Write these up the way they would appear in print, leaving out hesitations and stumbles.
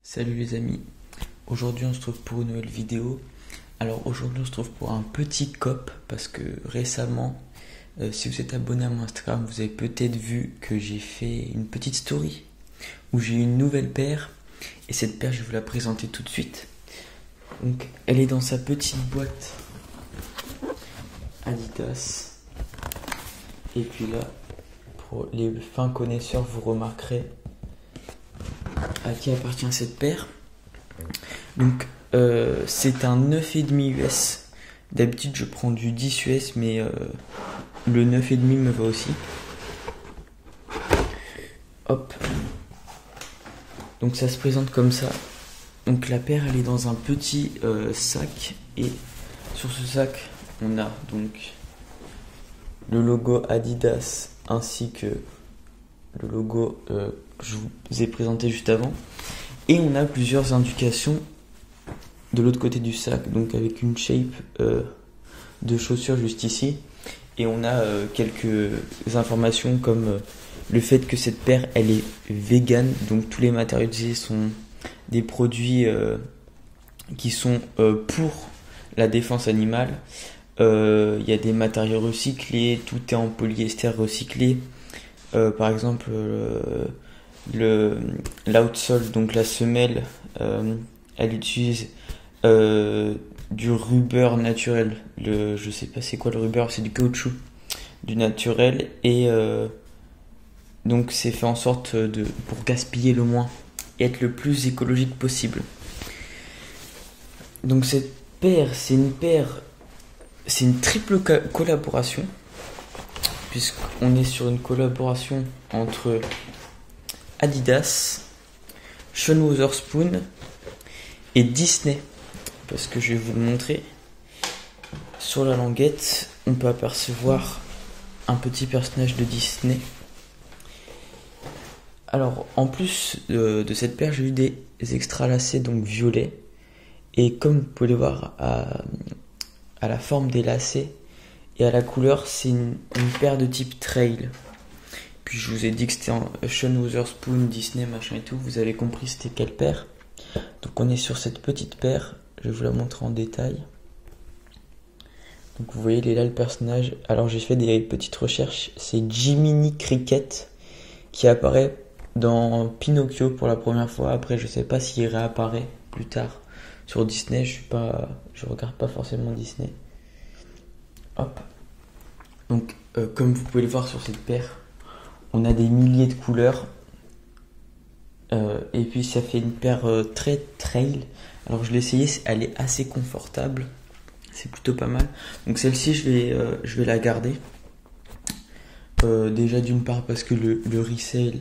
Salut les amis, aujourd'hui on se trouve pour une nouvelle vidéo. Alors aujourd'hui on se trouve pour un petit cop parce que récemment, si vous êtes abonné à mon Instagram, vous avez peut-être vu que j'ai fait une petite story où j'ai une nouvelle paire et cette paire je vais vous la présenter tout de suite. Donc elle est dans sa petite boîte Adidas et puis là pour les fins connaisseurs vous remarquerez à qui appartient cette paire. Donc c'est un 9,5 US. D'habitude je prends du 10 US mais le 9,5 me va aussi. Hop. Donc ça se présente comme ça. Donc la paire elle est dans un petit sac et sur ce sac on a donc le logo Adidas ainsi que le logo que je vous ai présenté juste avant. Et on a plusieurs indications de l'autre côté du sac, donc avec une shape de chaussure juste ici. Et on a quelques informations comme le fait que cette paire elle est vegan, donc tous les matériaux utilisés sont des produits qui sont pour la défense animale. Il y a des matériaux recyclés, tout est en polyester recyclé. Par exemple, l'outsole, donc la semelle, elle utilise du rubber naturel. Je sais pas c'est quoi le rubber, c'est du caoutchouc, du naturel. Et donc c'est fait en sorte pour gaspiller le moins et être le plus écologique possible. Donc cette paire, c'est une triple collaboration, puisqu'on est sur une collaboration entre Adidas, Sean Wotherspoon et Disney. Parce que je vais vous le montrer. Sur la languette, on peut apercevoir un petit personnage de Disney. Alors, en plus de cette paire, j'ai eu des extra lacets, donc violets. Et comme vous pouvez le voir à la forme des lacets et à la couleur, c'est une paire de type trail. Puis je vous ai dit que c'était Sean Wotherspoon, Disney, machin et tout. Vous avez compris c'était quelle paire. Donc on est sur cette petite paire. Je vais vous la montrer en détail. Donc vous voyez, il est là le personnage. Alors j'ai fait des petites recherches. C'est Jiminy Cricket qui apparaît dans Pinocchio pour la première fois. Après je sais pas s'il réapparaît plus tard sur Disney. Je regarde pas forcément Disney. Hop. Donc comme vous pouvez le voir sur cette paire, on a des milliers de couleurs. Et puis ça fait une paire très trail. Alors je l'ai essayé, elle est assez confortable. C'est plutôt pas mal. Donc celle-ci je vais la garder. Déjà d'une part parce que le resell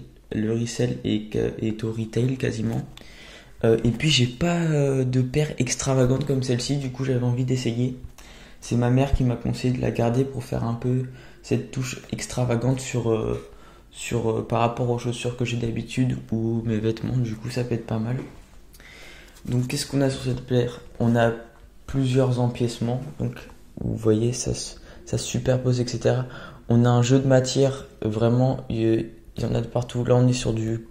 est au retail quasiment. Et puis j'ai pas de paire extravagante comme celle-ci. Du coup j'avais envie d'essayer. C'est ma mère qui m'a conseillé de la garder pour faire un peu cette touche extravagante par rapport aux chaussures que j'ai d'habitude ou mes vêtements. Du coup ça peut être pas mal. Donc qu'est-ce qu'on a sur cette paire? On a plusieurs empiècements, donc vous voyez ça se superpose, etc. On a un jeu de matière, vraiment il y en a de partout. Là on est sur du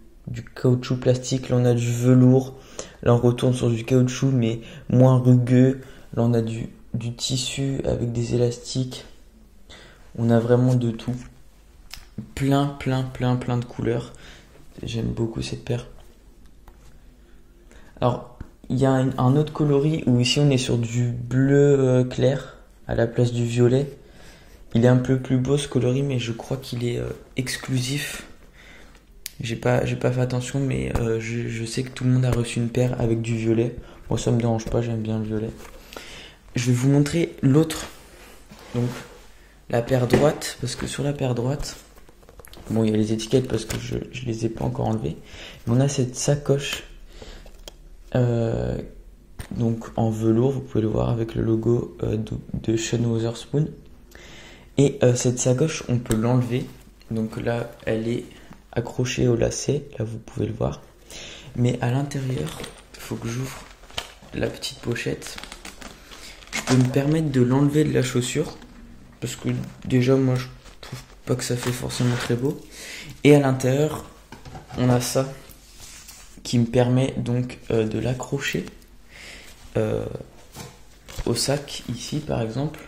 caoutchouc plastique, là on a du velours, là on retourne sur du caoutchouc mais moins rugueux, là on a du tissu avec des élastiques. On a vraiment de tout, plein de couleurs. J'aime beaucoup cette paire. Alors il y a un autre coloris où ici on est sur du bleu clair à la place du violet. Il est un peu plus beau ce coloris, mais je crois qu'il est exclusif. J'ai pas fait attention, mais je sais que tout le monde a reçu une paire avec du violet. Moi ça me dérange pas, j'aime bien le violet. Je vais vous montrer l'autre. Donc la paire droite, parce que sur la paire droite, bon il y a les étiquettes parce que je les ai pas encore enlevées. Mais on a cette sacoche. Donc en velours, vous pouvez le voir avec le logo de Sean Wotherspoon. Et cette sacoche, on peut l'enlever. Donc là, elle est accrochée au lacet. Là, vous pouvez le voir. Mais à l'intérieur, il faut que j'ouvre la petite pochette. Je peux me permettre de l'enlever de la chaussure. Parce que déjà, moi, je trouve pas que ça fait forcément très beau. Et à l'intérieur, on a ça qui me permet donc de l'accrocher au sac ici par exemple,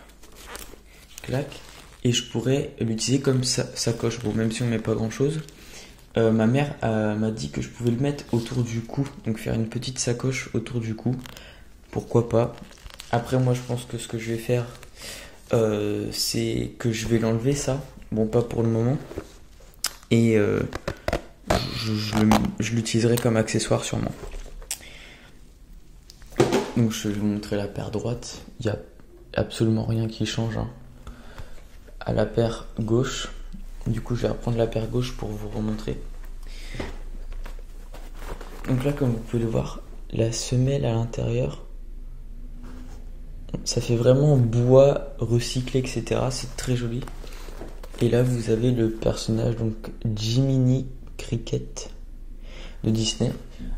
clac, et je pourrais l'utiliser comme sacoche. Bon, même si on met pas grand chose, ma mère m'a dit que je pouvais le mettre autour du cou, donc faire une petite sacoche autour du cou, pourquoi pas. Après moi je pense que ce que je vais faire, c'est que je vais l'enlever ça, bon pas pour le moment, et je l'utiliserai comme accessoire sûrement. Donc je vais vous montrer la paire droite, il n'y a absolument rien qui change hein, à la paire gauche. Du coup je vais reprendre la paire gauche pour vous remontrer. Donc là comme vous pouvez le voir, la semelle à l'intérieur, ça fait vraiment bois recyclé etc, c'est très joli. Et là vous avez le personnage donc Jiminy Cricket de Disney.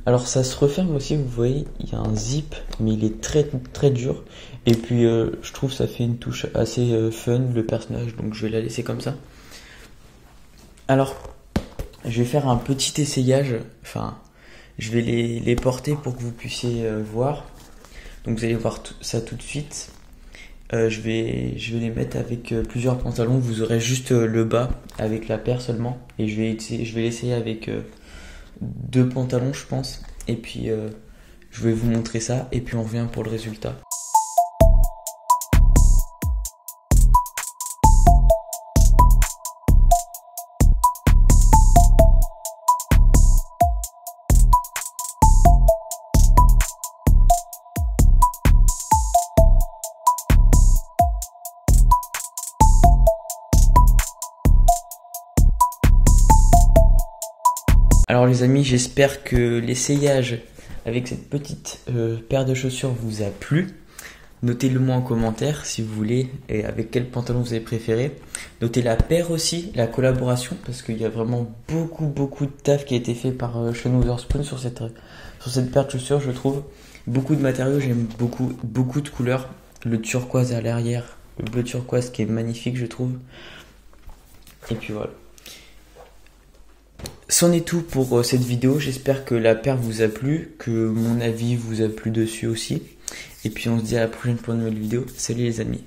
Alors ça se referme aussi, vous voyez, il y a un zip, mais il est très très dur. Et puis je trouve ça fait une touche assez fun le personnage, donc je vais la laisser comme ça. Alors je vais faire un petit essayage, enfin je vais les porter pour que vous puissiez voir. Donc vous allez voir ça tout de suite. Je vais les mettre avec plusieurs pantalons, vous aurez juste le bas avec la paire seulement. Et je vais l'essayer avec 2 pantalons je pense, et puis je vais vous montrer ça et puis on revient pour le résultat. Alors les amis, j'espère que l'essayage avec cette petite paire de chaussures vous a plu. Notez-le moi en commentaire si vous voulez, et avec quel pantalon vous avez préféré. Notez la paire aussi, la collaboration, parce qu'il y a vraiment beaucoup de taf qui a été fait par Sean Wotherspoon sur cette paire de chaussures, je trouve. Beaucoup de matériaux, j'aime beaucoup de couleurs. Le turquoise à l'arrière, le bleu turquoise qui est magnifique je trouve. Et puis voilà. C'en est tout pour cette vidéo, j'espère que la paire vous a plu, que mon avis vous a plu dessus aussi. Et puis on se dit à la prochaine pour une nouvelle vidéo. Salut les amis.